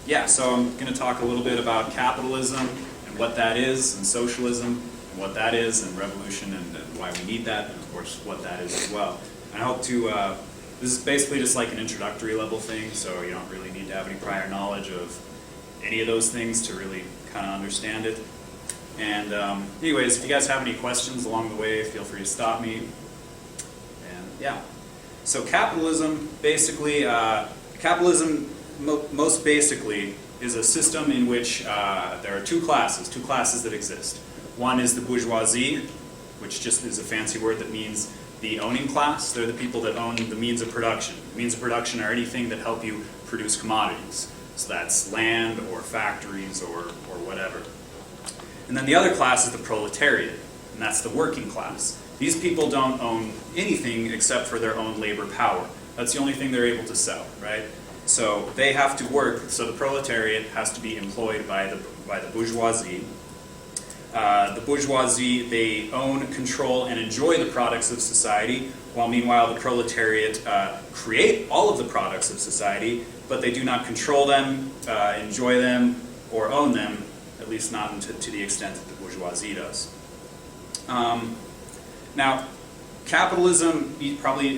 Yeah, so I'm going to talk a little bit about capitalism and what that is, and socialism and what that is, and revolution and why we need that, and of course what that is as well. And I hope to, this is basically just like an introductory level thing, so you don't really need to have any prior knowledge of any of those things to really kind of understand it. And anyways, if you guys have any questions along the way, feel free to stop me. And yeah, so capitalism, basically, most basically is a system in which there are two classes that exist. One is the bourgeoisie, which just is a fancy word that means the owning class. They're the people that own the means of production. The means of production are anything that help you produce commodities. So that's land or factories or whatever. And then the other class is the proletariat, and that's the working class. These people don't own anything except for their own labor power. That's the only thing they're able to sell, right? So they have to work, so the proletariat has to be employed by the bourgeoisie. The bourgeoisie, they own, control, and enjoy the products of society, while meanwhile the proletariat create all of the products of society, but they do not control them, enjoy them, or own them, at least not to the extent that the bourgeoisie does. Now, capitalism probably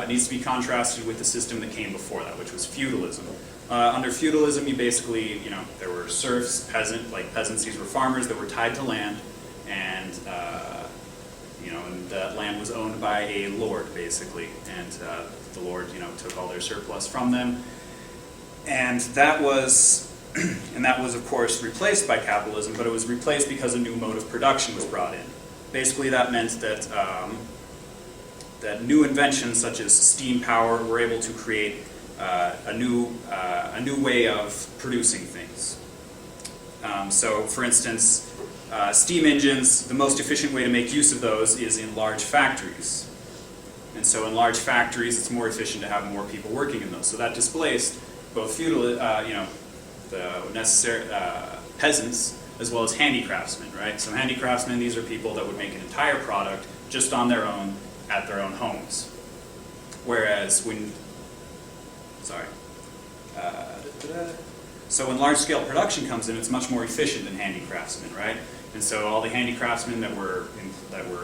needs to be contrasted with the system that came before that, which was feudalism. Under feudalism, you basically, there were serfs, peasants. These were farmers that were tied to land, and and that land was owned by a lord, basically, and the lord, took all their surplus from them, and that was of course replaced by capitalism, but it was replaced because a new mode of production was brought in. Basically, that meant that that new inventions such as steam power were able to create a new way of producing things. So, for instance, steam engines, the most efficient way to make use of those is in large factories. And so in large factories, it's more efficient to have more people working in those. So that displaced both the necessary peasants as well as handicraftsmen, right? So handicraftsmen, these are people that would make an entire product just on their own, at their own homes. Whereas when, so when large-scale production comes in, it's much more efficient than handicraftsmen, right? And so all the handicraftsmen that were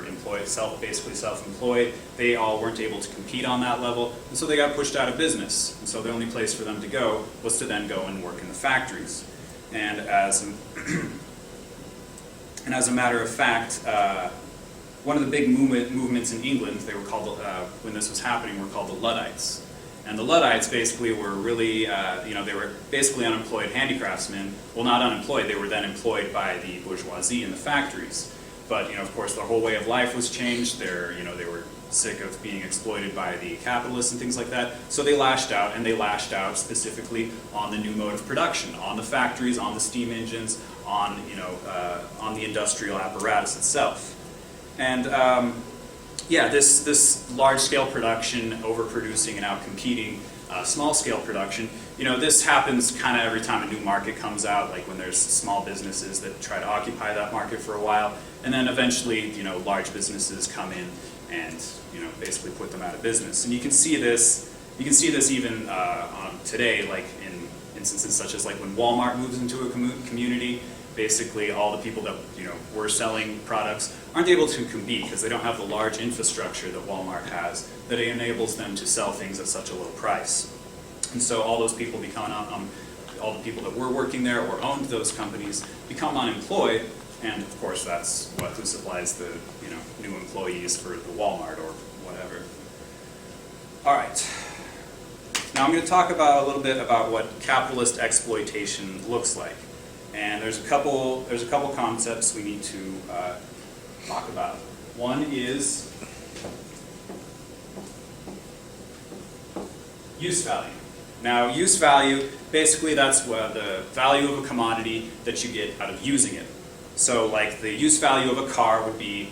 employed, basically self-employed, they all weren't able to compete on that level, and so they got pushed out of business. And so the only place for them to go was to then go and work in the factories. And as a matter of fact, one of the big movements in England, they were called, when this was happening, were called the Luddites. And the Luddites basically were really, they were basically unemployed handicraftsmen. Well, not unemployed, they were then employed by the bourgeoisie in the factories. But, of course, their whole way of life was changed. They were sick of being exploited by the capitalists and things like that. So they lashed out, and they lashed out specifically on the new mode of production, on the factories, on the steam engines, on the industrial apparatus itself. And this large-scale production, overproducing and outcompeting small-scale production, this happens kind of every time a new market comes out, like when there's small businesses that try to occupy that market for a while, and then eventually, large businesses come in and, basically put them out of business. And you can see this even today, like in instances such as like when Walmart moves into a community. Basically, all the people that were selling products aren't able to compete because they don't have the large infrastructure that Walmart has that enables them to sell things at such a low price. And so all those people all the people that were working there or owned those companies become unemployed, and of course that's who supplies the new employees for the Walmart or whatever. All right. Now I'm going to talk a little bit about what capitalist exploitation looks like. And there's a couple concepts we need to talk about. One is use value. Now, use value, basically that's the value of a commodity that you get out of using it. So, like the use value of a car would be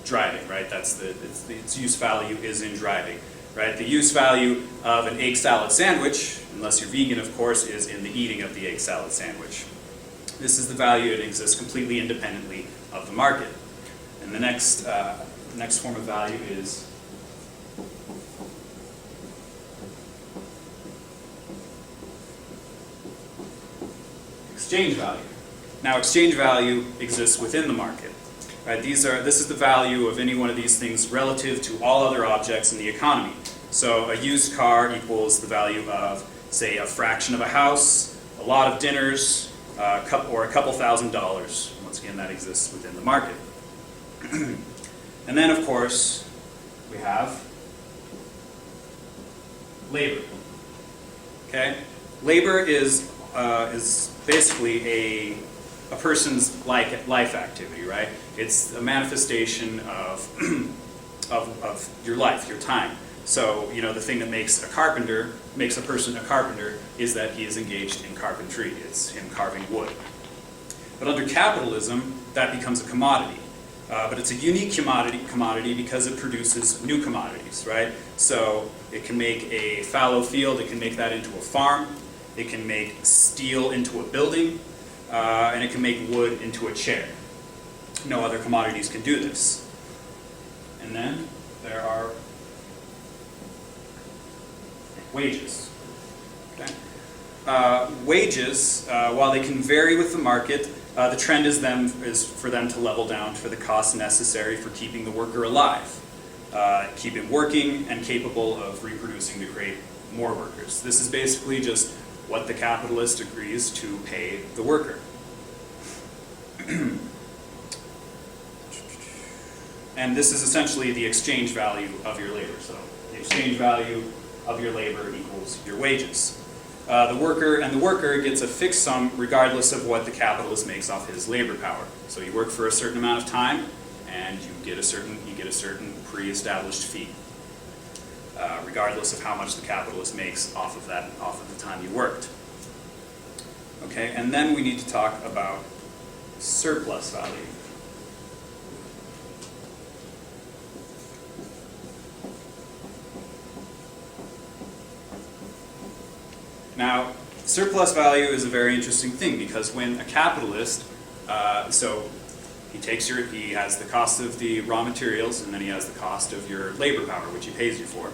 driving, right? Its use value is in driving, right? The use value of an egg salad sandwich, unless you're vegan, of course, is in the eating of the egg salad sandwich. This is the value that exists completely independently of the market. And the next form of value is exchange value. Now, exchange value exists within the market. Right? This is the value of any one of these things relative to all other objects in the economy. So a used car equals the value of, say, a fraction of a house, a lot of dinners, or a couple $1,000s. Once again, that exists within the market. And then, of course, we have labor. Okay? Labor is basically a person's life activity, right? It's a manifestation of of your life, your time. So, you know, the thing that makes a person a carpenter is that he is engaged in carpentry. It's him carving wood. But under capitalism, that becomes a commodity. But it's a unique commodity because it produces new commodities, right? So it can make a fallow field, it can make that into a farm, it can make steel into a building, and it can make wood into a chair. No other commodities can do this. And then there are wages. Okay? Wages, while they can vary with the market, the trend is for them to level down for the costs necessary for keeping the worker alive, keep him working and capable of reproducing to create more workers. This is basically just what the capitalist agrees to pay the worker. And this is essentially the exchange value of your labor. So the exchange value of your labor equals your wages. The worker gets a fixed sum regardless of what the capitalist makes off his labor power. So you work for a certain amount of time, and you get a certain pre-established fee, regardless of how much the capitalist makes off of the time you worked. Okay, and then we need to talk about surplus value. Now, surplus value is a very interesting thing because when a capitalist, so he has the cost of the raw materials and then he has the cost of your labor power, which he pays you for.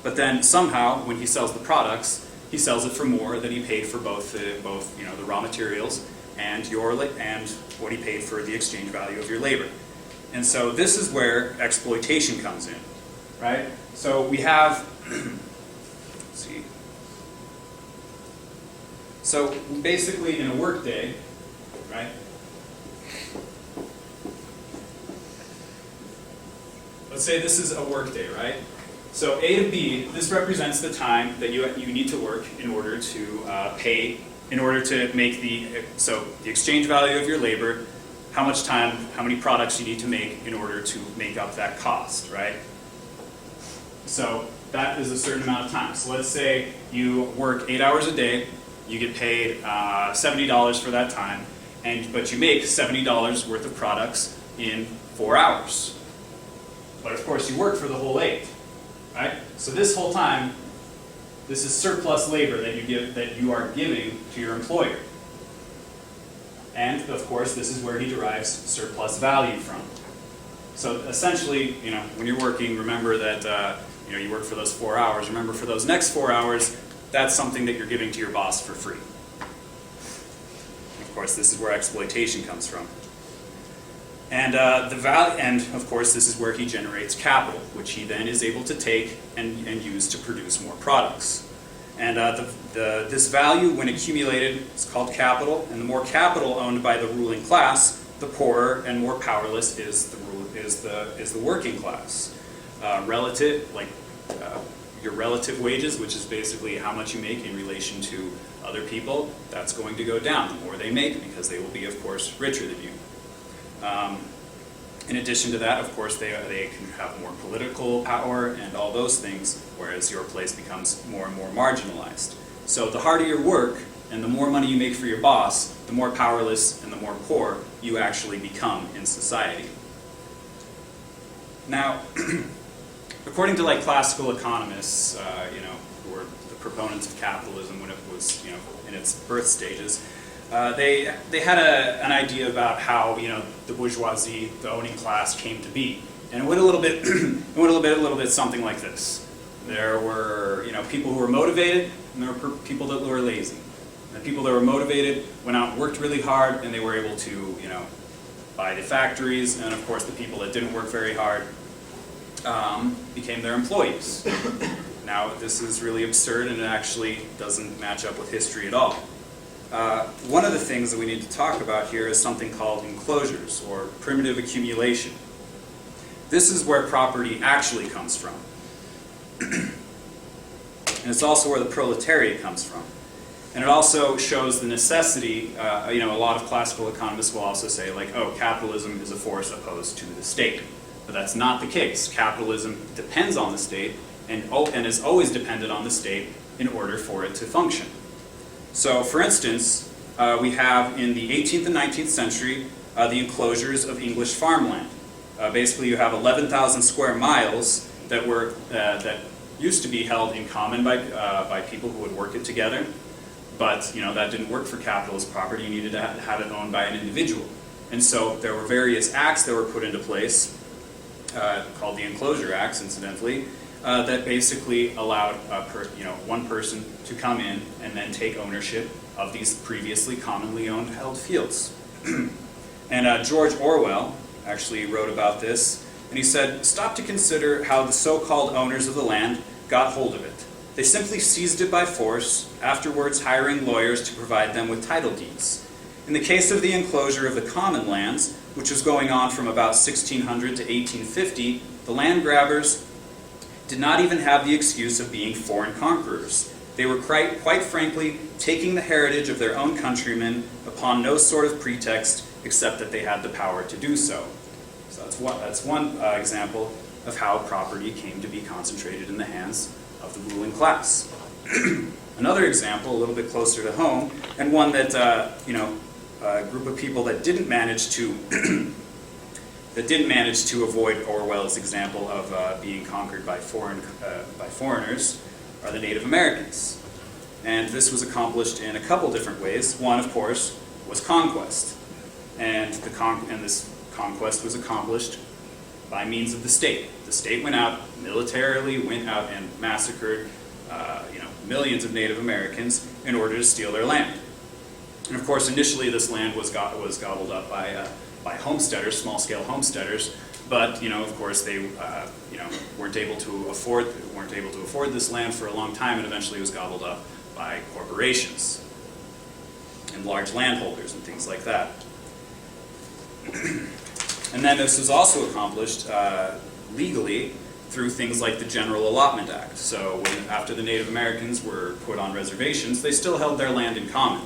But then somehow, when he sells the products, he sells it for more than he paid for both the raw materials and what he paid for the exchange value of your labor. And so this is where exploitation comes in, right? So we have, let's see. So basically in a workday, right? Let's say this is a workday, right? So A to B, this represents the time that you need to work in order to make the exchange value of your labor, how much time, how many products you need to make in order to make up that cost, right? So that is a certain amount of time. So let's say you work 8 hours a day, you get paid $70 for that time, but you make $70 worth of products in 4 hours. But of course you work for the whole 8, right? So this whole time, this is surplus labor that you are giving to your employer. And of course, this is where he derives surplus value from. So essentially, when you're working, remember that you work for those 4 hours. Remember, for those next 4 hours, that's something that you're giving to your boss for free. Of course, this is where exploitation comes from. And of course, this is where he generates capital, which he then is able to take and use to produce more products. And this value, when accumulated, is called capital. And the more capital owned by the ruling class, the poorer and more powerless is the working class. Your relative wages, which is basically how much you make in relation to other people, that's going to go down the more they make because they will be, of course, richer than you. In addition to that, of course, they can have more political power and all those things, whereas your place becomes more and more marginalized. So the harder your work and the more money you make for your boss, the more powerless and the more poor you actually become in society. Now, according to classical economists, who were the proponents of capitalism when it was in its birth stages, they had an idea about how the bourgeoisie, the owning class, came to be, and it went a little bit something like this. There were people who were motivated, and there were people that were lazy. The people that were motivated went out and worked really hard, and they were able to, buy the factories, and of course the people that didn't work very hard became their employees. Now, this is really absurd, and it actually doesn't match up with history at all. One of the things that we need to talk about here is something called enclosures, or primitive accumulation. This is where property actually comes from. And it's also where the proletariat comes from. And it also shows the necessity, a lot of classical economists will also say, like, oh, capitalism is a force opposed to the state. But that's not the case. Capitalism depends on the state, and is always dependent on the state in order for it to function. So, for instance, we have in the 18th and 19th century the enclosures of English farmland. Basically, you have 11,000 square miles that used to be held in common by people who would work it together. But that didn't work for capitalist property. You needed to have it owned by an individual. And so there were various acts that were put into place, called the Enclosure Acts, incidentally, that basically allowed one person to come in and then take ownership of these previously commonly held fields. And George Orwell actually wrote about this, and he said, "Stop to consider how the so-called owners of the land got hold of it. They simply seized it by force, afterwards hiring lawyers to provide them with title deeds. In the case of the enclosure of the common lands, which was going on from about 1600 to 1850, the land grabbers did not even have the excuse of being foreign conquerors. They were quite frankly taking the heritage of their own countrymen upon no sort of pretext except that they had the power to do so." So that's one example of how property came to be concentrated in the hands of the ruling class. Another example, a little bit closer to home, and one that a group of people that didn't manage to avoid Orwell's example of being conquered by foreigners, are the Native Americans. And this was accomplished in a couple different ways. One, of course, was conquest, and this conquest was accomplished by means of the state. The state militarily went out and massacred millions of Native Americans in order to steal their land. And of course, initially this land was gobbled up by homesteaders, small-scale homesteaders. But of course, they weren't able to afford this land for a long time, and eventually it was gobbled up by corporations and large landholders and things like that. And then this was also accomplished legally through things like the General Allotment Act. So after the Native Americans were put on reservations, they still held their land in common.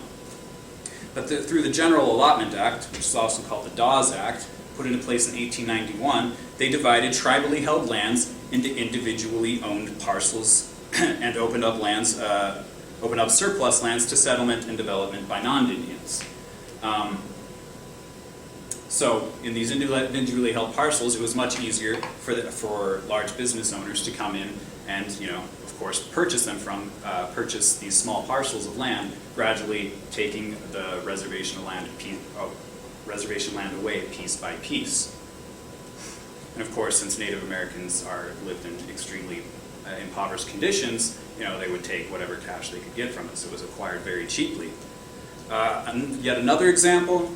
But through the General Allotment Act, which is also called the Dawes Act, put into place in 1891, they divided tribally held lands into individually owned parcels and opened up surplus lands to settlement and development by non-Indians. So in these individually held parcels, it was much easier for large business owners to come in and, of course, purchase these small parcels of land, gradually taking the reservation land away piece by piece. And of course, since Native Americans lived in extremely impoverished conditions, they would take whatever cash they could get from it, so it was acquired very cheaply. And yet another example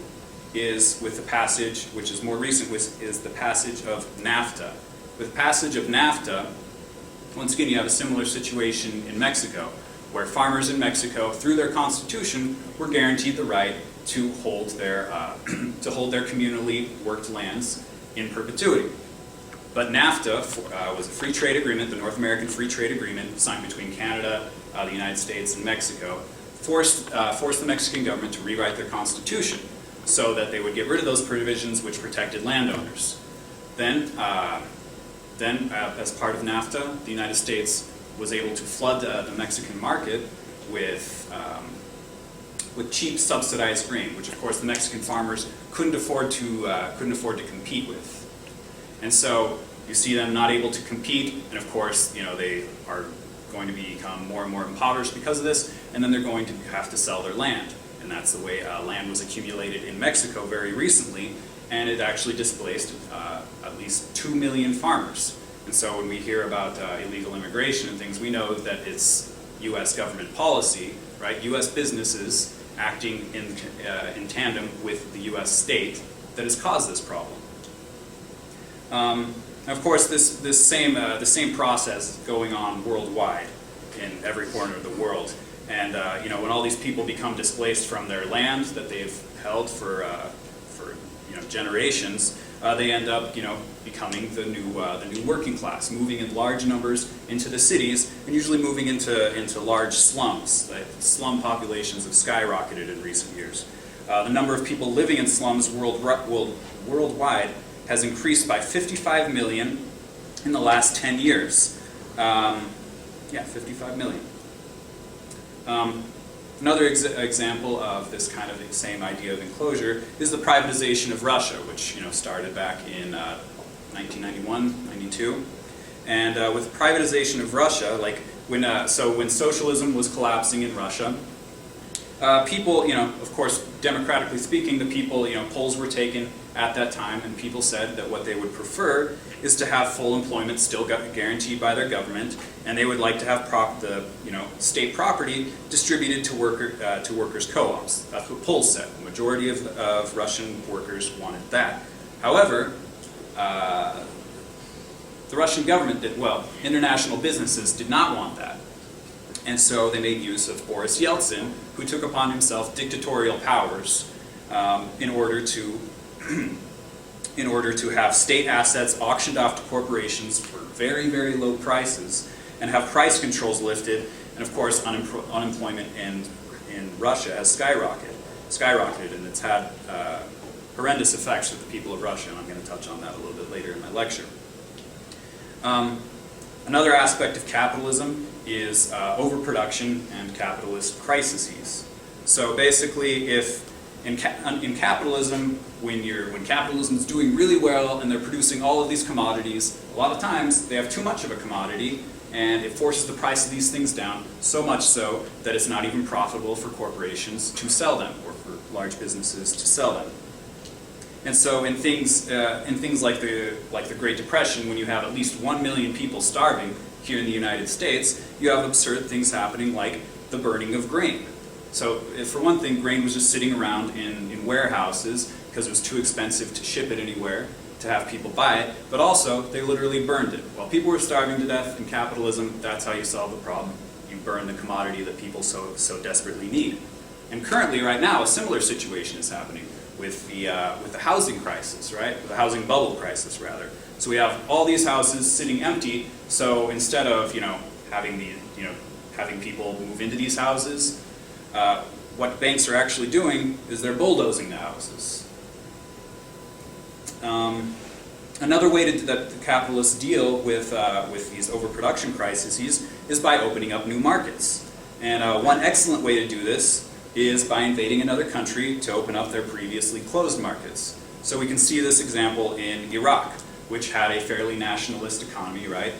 is with the passage, which is more recent, is the passage of Nafta. With passage of Nafta, once again, you have a similar situation in Mexico, where farmers in Mexico, through their constitution, were guaranteed the right to hold their communally worked lands in perpetuity. But Nafta was a free trade agreement, the North American Free Trade Agreement, signed between Canada, the United States, and Mexico, forced the Mexican government to rewrite their constitution so that they would get rid of those provisions which protected landowners. Then, as part of Nafta, the United States was able to flood the Mexican market with cheap subsidized grain, which of course the Mexican farmers couldn't afford to compete with. And so you see them not able to compete, and of course they are going to become more and more impoverished because of this, and then they're going to have to sell their land. And that's the way land was accumulated in Mexico very recently, and it actually displaced at least 2 million farmers. And so when we hear about illegal immigration and things, we know that it's U.S. government policy, right? U.S. businesses acting in tandem with the U.S. state that has caused this problem. Of course, the same process is going on worldwide in every corner of the world. And when all these people become displaced from their land that they've held for generations, they end up becoming the new working class, moving in large numbers into the cities, and usually moving into large slums. Slum populations have skyrocketed in recent years. The number of people living in slums worldwide has increased by 55 million in the last 10 years. 55 million. Another example of this kind of same idea of enclosure is the privatization of Russia, which started back in 1991, 92. And with privatization of Russia, like when socialism was collapsing in Russia, people, of course, democratically speaking, the people, polls were taken at that time, and people said that what they would prefer is to have full employment still guaranteed by their government, and they would like to have state property distributed to workers' co-ops. That's what polls said. The majority of Russian workers wanted that. However, the Russian government international businesses did not want that. And so they made use of Boris Yeltsin, who took upon himself dictatorial powers in order to have state assets auctioned off to corporations for very, very low prices, and have price controls lifted, and of course unemployment in Russia has skyrocketed, and it's had horrendous effects with the people of Russia, and I'm going to touch on that a little bit later in my lecture. Another aspect of capitalism is overproduction and capitalist crises. So basically, if in capitalism, when capitalism is doing really well and they're producing all of these commodities, a lot of times they have too much of a commodity, and it forces the price of these things down, so much so that it's not even profitable for corporations to sell them, or for large businesses to sell them. And so in things like the Great Depression, when you have at least 1 million people starving here in the United States, you have absurd things happening like the burning of grain. So for one thing, grain was just sitting around in warehouses because it was too expensive to ship it anywhere to have people buy it, but also they literally burned it. While people were starving to death in capitalism, that's how you solve the problem. You burn the commodity that people so desperately need. And currently, right now, a similar situation is happening with the housing crisis, right? The housing bubble crisis, rather. So we have all these houses sitting empty. So instead of having people move into these houses, what banks are actually doing is they're bulldozing the houses. Another way that the capitalists deal with these overproduction crises is by opening up new markets. And one excellent way to do this is by invading another country to open up their previously closed markets. So we can see this example in Iraq, which had a fairly nationalist economy, right?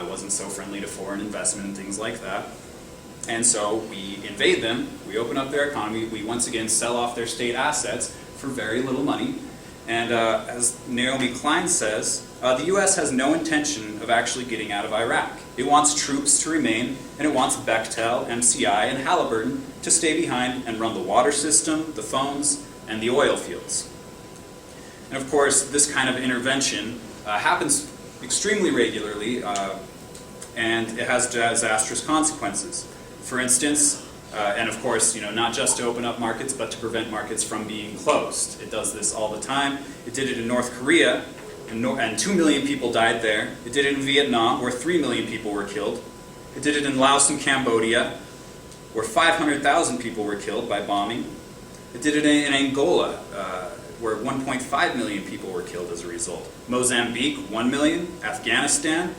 Wasn't so friendly to foreign investment and things like that. And so we invade them, we open up their economy, we once again sell off their state assets for very little money. And as Naomi Klein says, the U.S. has no intention of actually getting out of Iraq. It wants troops to remain, and it wants Bechtel, MCI, and Halliburton to stay behind and run the water system, the phones, and the oil fields. And of course, this kind of intervention happens extremely regularly, and it has disastrous consequences. For instance, and of course, not just to open up markets, but to prevent markets from being closed. It does this all the time. It did it in North Korea, and 2 million people died there. It did it in Vietnam, where 3 million people were killed. It did it in Laos and Cambodia, where 500,000 people were killed by bombing. It did it in Angola, where 1.5 million people were killed as a result. Mozambique, 1 million. Afghanistan,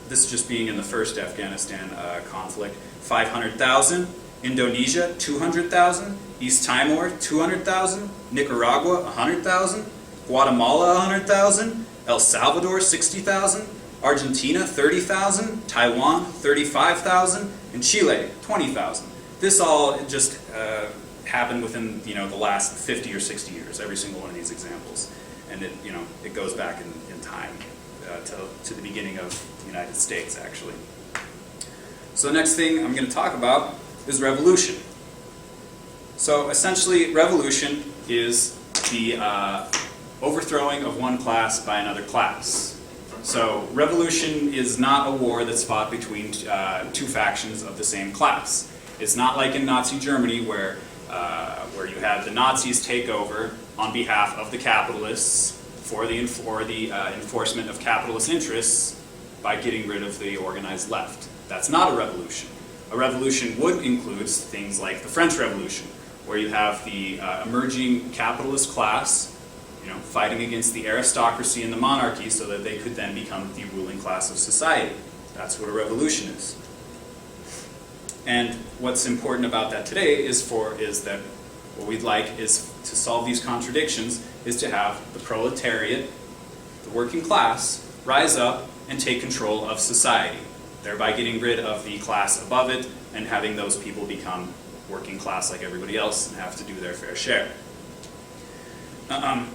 this just being in the first Afghanistan conflict, 500,000. Indonesia, 200,000. East Timor, 200,000. Nicaragua, 100,000. Guatemala, 100,000. El Salvador, 60,000. Argentina, 30,000. Taiwan, 35,000. And Chile, 20,000. This all just happened within the last 50 or 60 years, every single one of these examples. And it goes back in time to the beginning of the United States, actually. So the next thing I'm going to talk about is revolution. So essentially, revolution is the overthrowing of one class by another class. So revolution is not a war that's fought between two factions of the same class. It's not like in Nazi Germany where you had the Nazis take over on behalf of the capitalists for the enforcement of capitalist interests by getting rid of the organized left. That's not a revolution. A revolution would include things like the French Revolution, where you have the emerging capitalist class, fighting against the aristocracy and the monarchy so that they could then become the ruling class of society. That's what a revolution is. And what's important about that today is that what we'd like is to solve these contradictions is to have the proletariat, the working class, rise up and take control of society, thereby getting rid of the class above it and having those people become working class like everybody else and have to do their fair share. And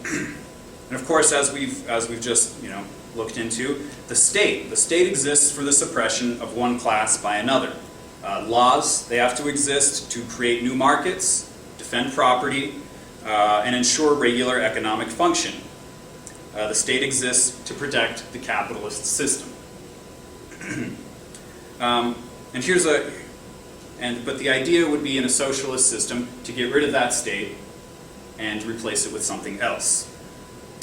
of course, as we've just looked into, the state exists for the suppression of one class by another. Laws, they have to exist to create new markets, defend property, and ensure regular economic function. The state exists to protect the capitalist system. But the idea would be in a socialist system to get rid of that state and replace it with something else.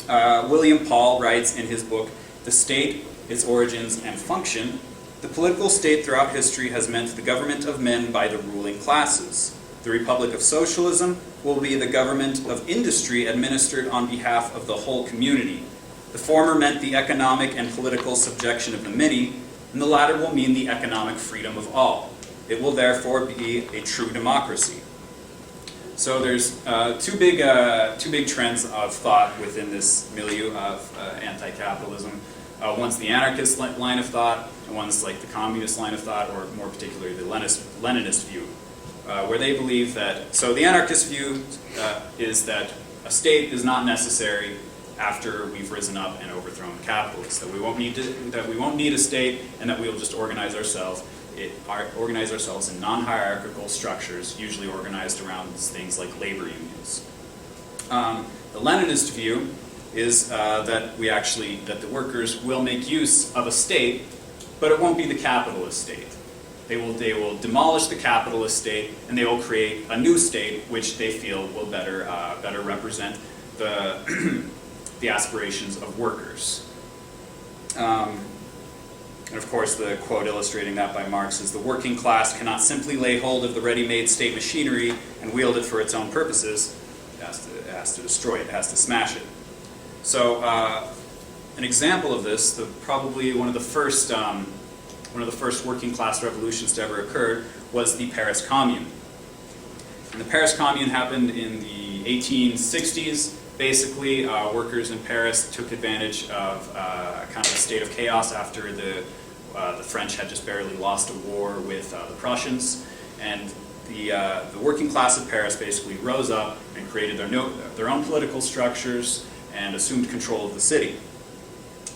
William Paul writes in his book, The State, Its Origins and Function, the political state throughout history has meant the government of men by the ruling classes. The Republic of Socialism will be the government of industry administered on behalf of the whole community. The former meant the economic and political subjection of the many, and the latter will mean the economic freedom of all. It will therefore be a true democracy. So there's two big trends of thought within this milieu of anti-capitalism. One's the anarchist line of thought, and one's like the communist line of thought, or more particularly the Leninist view, where they believe that. So the anarchist view is that a state is not necessary after we've risen up and overthrown capitalists. That we won't need a state, and that we'll just organize ourselves in non-hierarchical structures, usually organized around things like labor unions. The Leninist view is that the workers will make use of a state, but it won't be the capitalist state. They will demolish the capitalist state, and they will create a new state which they feel will better represent the aspirations of workers. And of course, the quote illustrating that by Marx is, "The working class cannot simply lay hold of the ready-made state machinery and wield it for its own purposes. It has to destroy it, it has to smash it." So, an example of this, probably one of the first working class revolutions to ever occur, was the Paris Commune. And the Paris Commune happened in the 1860s. Basically, workers in Paris took advantage of kind of a state of chaos after the French had just barely lost a war with the Prussians, and the working class of Paris basically rose up and created their own political structures and assumed control of the city.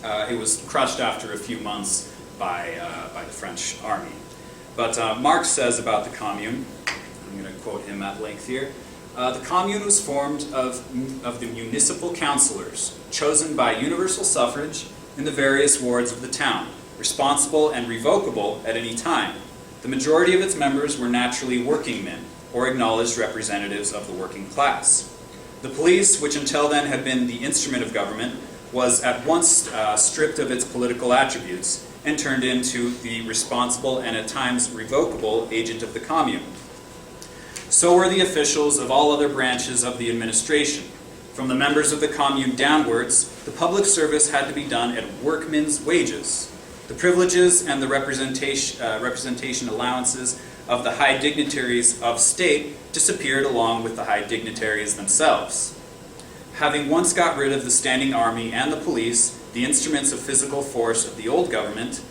It was crushed after a few months by the French army. But Marx says about the Commune, I'm going to quote him at length here, "The Commune was formed of the municipal councillors, chosen by universal suffrage in the various wards of the town, responsible and revocable at any time. The majority of its members were naturally working men, or acknowledged representatives of the working class. The police, which until then had been the instrument of government, was at once stripped of its political attributes and turned into the responsible and at times revocable agent of the Commune. So were the officials of all other branches of the administration. From the members of the Commune downwards, the public service had to be done at workmen's wages. The privileges and the representation allowances of the high dignitaries of state disappeared along with the high dignitaries themselves. Having once got rid of the standing army and the police, the instruments of physical force of the old government,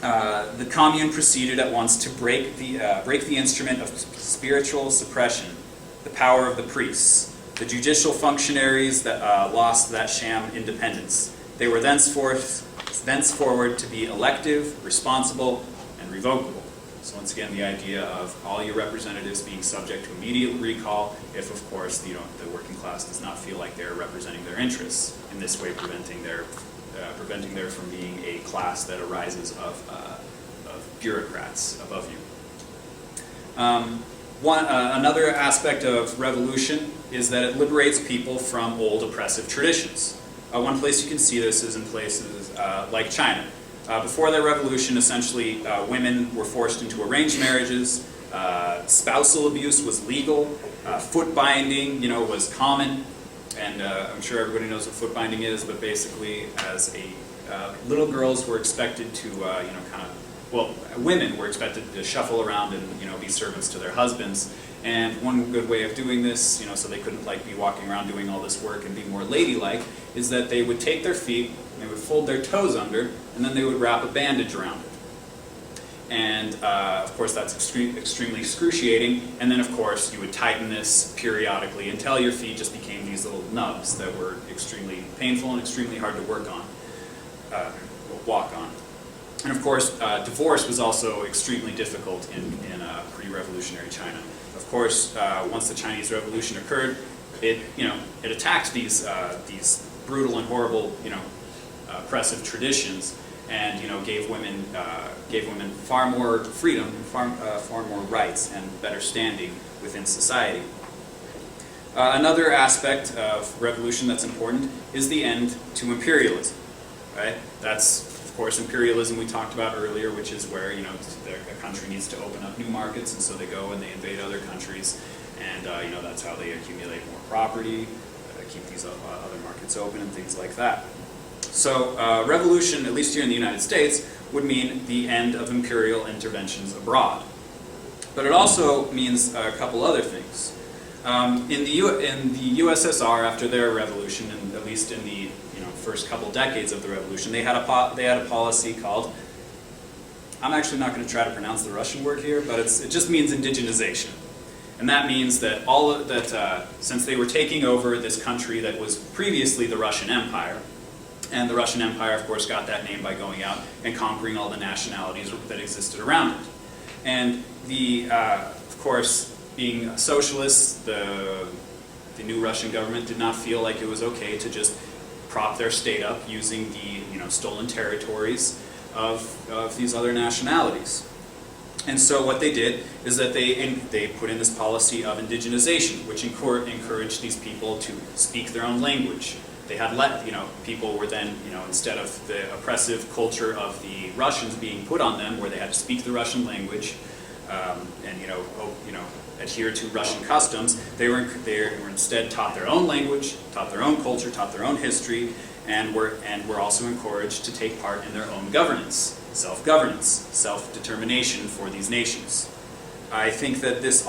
the Commune proceeded at once to break the instrument of spiritual suppression, the power of the priests. The judicial functionaries that lost that sham independence. They were thenceforward to be elective, responsible, and revocable. So once again, the idea of all your representatives being subject to immediate recall if, of course, the working class does not feel like they're representing their interests, in this way preventing there from being a class that arises of bureaucrats above you. Another aspect of revolution is that it liberates people from old oppressive traditions. One place you can see this is in places like China. Before their revolution, essentially, women were forced into arranged marriages, spousal abuse was legal, foot binding, was common, and I'm sure everybody knows what foot binding is, but basically, as little girls were expected to, women were expected to shuffle around and, be servants to their husbands. And one good way of doing this, so they couldn't be walking around doing all this work and be more ladylike, is that they would take their feet, they would fold their toes under, and then they would wrap a bandage around it. And of course that's extremely excruciating, and then of course you would tighten this periodically until your feet just became these little nubs that were extremely painful and extremely hard to walk on. And of course, divorce was also extremely difficult in pre-revolutionary China. Of course, once the Chinese Revolution occurred, it attacked these brutal and horrible, oppressive traditions, and gave women far more freedom, far more rights, and better standing within society. Another aspect of revolution that's important is the end to imperialism. Right? That's, of course, imperialism we talked about earlier, which is where a country needs to open up new markets, and so they go and they invade other countries, and that's how they accumulate more property, keep these other markets open, and things like that. So revolution, at least here in the United States, would mean the end of imperial interventions abroad. But it also means a couple other things. In the USSR, after their revolution, and at least in the first couple decades of the revolution, they had a policy called, I'm actually not going to try to pronounce the Russian word here, but it just means indigenization. And that means that since they were taking over this country that was previously the Russian Empire, and the Russian Empire, of course, got that name by going out and conquering all the nationalities that existed around it. And of course, being socialists, the new Russian government did not feel like it was okay to just prop their state up using the stolen territories of these other nationalities. And so what they did is that they put in this policy of indigenization, which encouraged these people to speak their own language. They had people were then, instead of the oppressive culture of the Russians being put on them, where they had to speak the Russian language, and adhere to Russian customs, they were instead taught their own language, taught their own culture, taught their own history, and were also encouraged to take part in their own governance, self-governance, self-determination for these nations. I think that this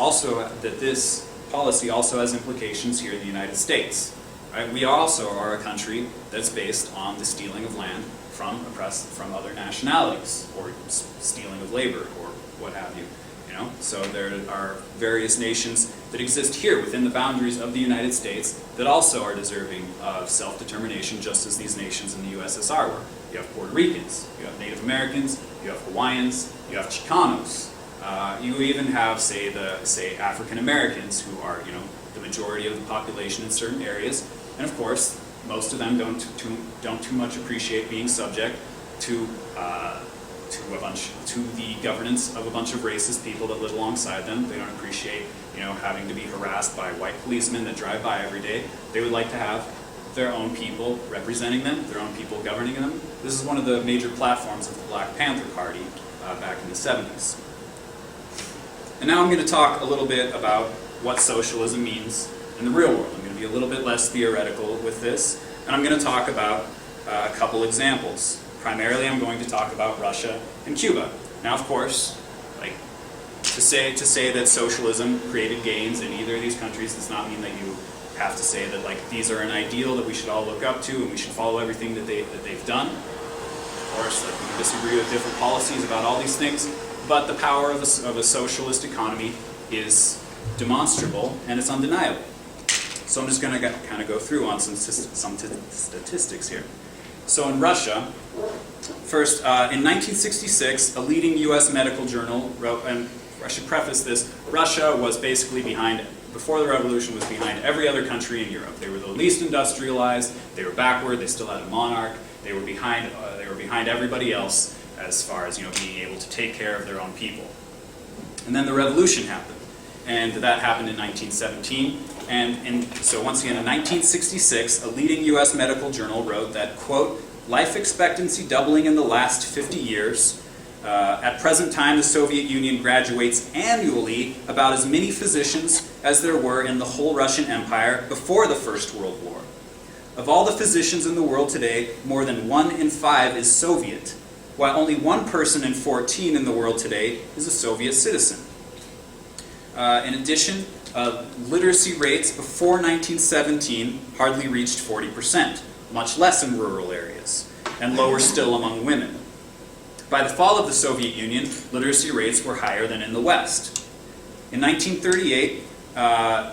policy also has implications here in the United States. Right? We also are a country that's based on the stealing of land from other nationalities, or stealing of labor, or what have you. So there are various nations that exist here within the boundaries of the United States that also are deserving of self-determination, just as these nations in the USSR were. You have Puerto Ricans, you have Native Americans, you have Hawaiians, you have Chicanos. You even have, say African Americans, who are the majority of the population in certain areas, and of course most of them don't too much appreciate being subject to the governance of a bunch of racist people that live alongside them. They don't appreciate, having to be harassed by white policemen that drive by every day. They would like to have their own people representing them, their own people governing them. This is one of the major platforms of the Black Panther Party back in the 70s. And now I'm going to talk a little bit about what socialism means in the real world. I'm going to be a little bit less theoretical with this, and I'm going to talk about a couple examples. Primarily, I'm going to talk about Russia and Cuba. Now, of course, to say that socialism created gains in either of these countries does not mean that you have to say that these are an ideal that we should all look up to and we should follow everything that they've done. Of course, we can disagree with different policies about all these things, but the power of a socialist economy is demonstrable and it's undeniable. So I'm just going to kind of go through on some statistics here. So in Russia, first, in 1966, a leading U.S. medical journal wrote, and I should preface this, Russia was basically behind, before the revolution, was behind every other country in Europe. They were the least industrialized, they were backward, they still had a monarch, they were behind everybody else as far as being able to take care of their own people. And then the revolution happened, and that happened in 1917. And so once again, in 1966, a leading U.S. medical journal wrote that, quote, life expectancy doubling in the last 50 years. At present time, the Soviet Union graduates annually about as many physicians as there were in the whole Russian Empire before the First World War. Of all the physicians in the world today, more than 1 in 5 is Soviet, while only 1 person in 14 in the world today is a Soviet citizen. In addition, literacy rates before 1917 hardly reached 40%, much less in rural areas, and lower still among women. By the fall of the Soviet Union, literacy rates were higher than in the West. In 1938,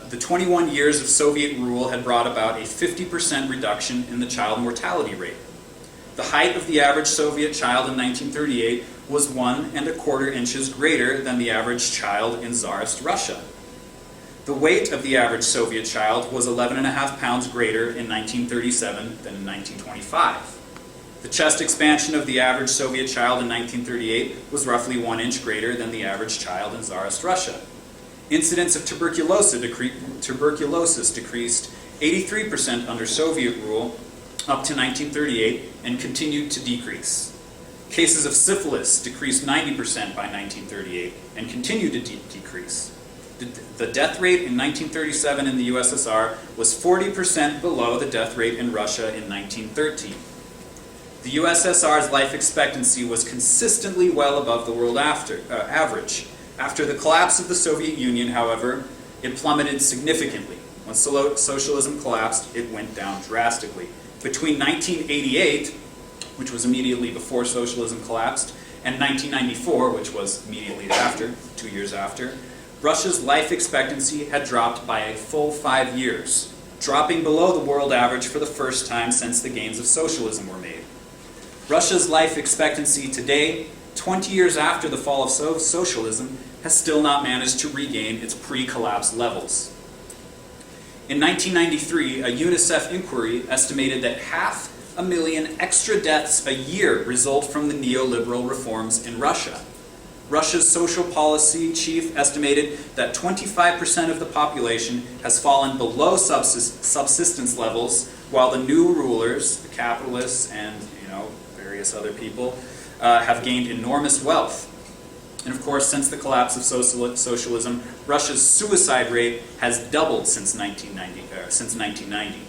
the 21 years of Soviet rule had brought about a 50% reduction in the child mortality rate. The height of the average Soviet child in 1938 was 1¼ inches greater than the average child in Tsarist Russia. The weight of the average Soviet child was 11½ pounds greater in 1937 than in 1925. The chest expansion of the average Soviet child in 1938 was roughly 1 inch greater than the average child in Tsarist Russia. Incidence of tuberculosis decreased 83% under Soviet rule up to 1938 and continued to decrease. Cases of syphilis decreased 90% by 1938 and continued to decrease. The death rate in 1937 in the USSR was 40% below the death rate in Russia in 1913. The USSR's life expectancy was consistently well above the world average. After the collapse of the Soviet Union, however, it plummeted significantly. When socialism collapsed, it went down drastically. Between 1988, which was immediately before socialism collapsed, and 1994, which was immediately after, 2 years after, Russia's life expectancy had dropped by a full 5 years, dropping below the world average for the first time since the gains of socialism were made. Russia's life expectancy today, 20 years after the fall of socialism, has still not managed to regain its pre-collapse levels. In 1993, a UNICEF inquiry estimated that 500,000 extra deaths a year result from the neoliberal reforms in Russia. Russia's social policy chief estimated that 25% of the population has fallen below subsistence levels, while the new rulers, the capitalists and various other people, have gained enormous wealth. And of course, since the collapse of socialism, Russia's suicide rate has doubled since 1990.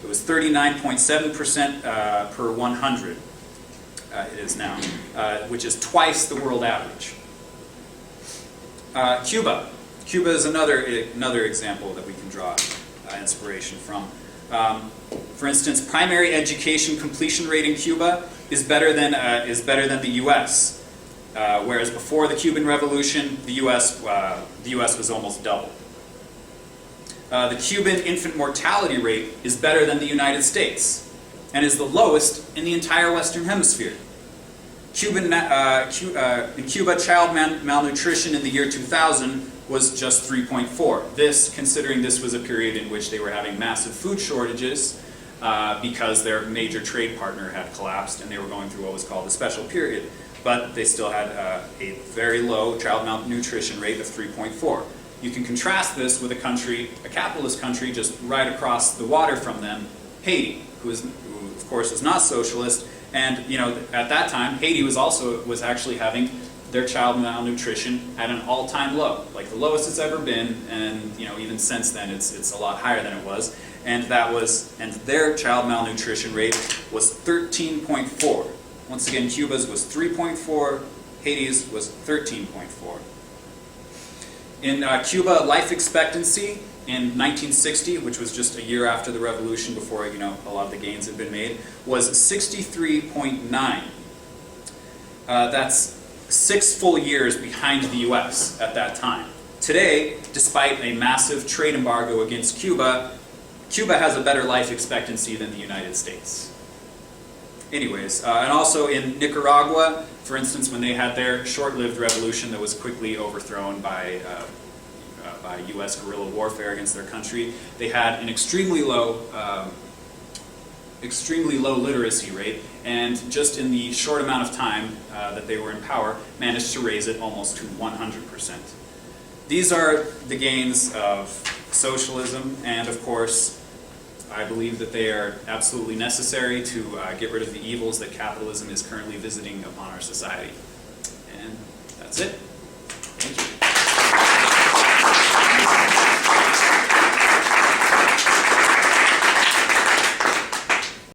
It was 39.7% per 100. It is now, which is twice the world average. Cuba. Cuba is another example that we can draw inspiration from. For instance, primary education completion rate in Cuba is better than the U.S. Whereas before the Cuban Revolution, the U.S. was almost double. The Cuban infant mortality rate is better than the United States, and is the lowest in the entire Western Hemisphere. In Cuba, child malnutrition in the year 2000 was just 3.4. This, considering this was a period in which they were having massive food shortages because their major trade partner had collapsed and they were going through what was called a special period. But they still had a very low child malnutrition rate of 3.4. You can contrast this with a capitalist country just right across the water from them, Haiti, who of course is not socialist. And at that time, Haiti was actually having their child malnutrition at an all-time low, like the lowest it's ever been, and even since then it's a lot higher than it was. And their child malnutrition rate was 13.4. Once again, Cuba's was 3.4, Haiti's was 13.4. In Cuba, life expectancy in 1960, which was just a year after the revolution, before a lot of the gains had been made, was 63.9. That's 6 full years behind the U.S. at that time. Today, despite a massive trade embargo against Cuba, Cuba has a better life expectancy than the United States. Anyways, and also in Nicaragua, for instance, when they had their short-lived revolution that was quickly overthrown by U.S. guerrilla warfare against their country, they had an extremely low literacy rate, and just in the short amount of time that they were in power, managed to raise it almost to 100%. These are the gains of socialism, and of course, I believe that they are absolutely necessary to get rid of the evils that capitalism is currently visiting upon our society. And that's it.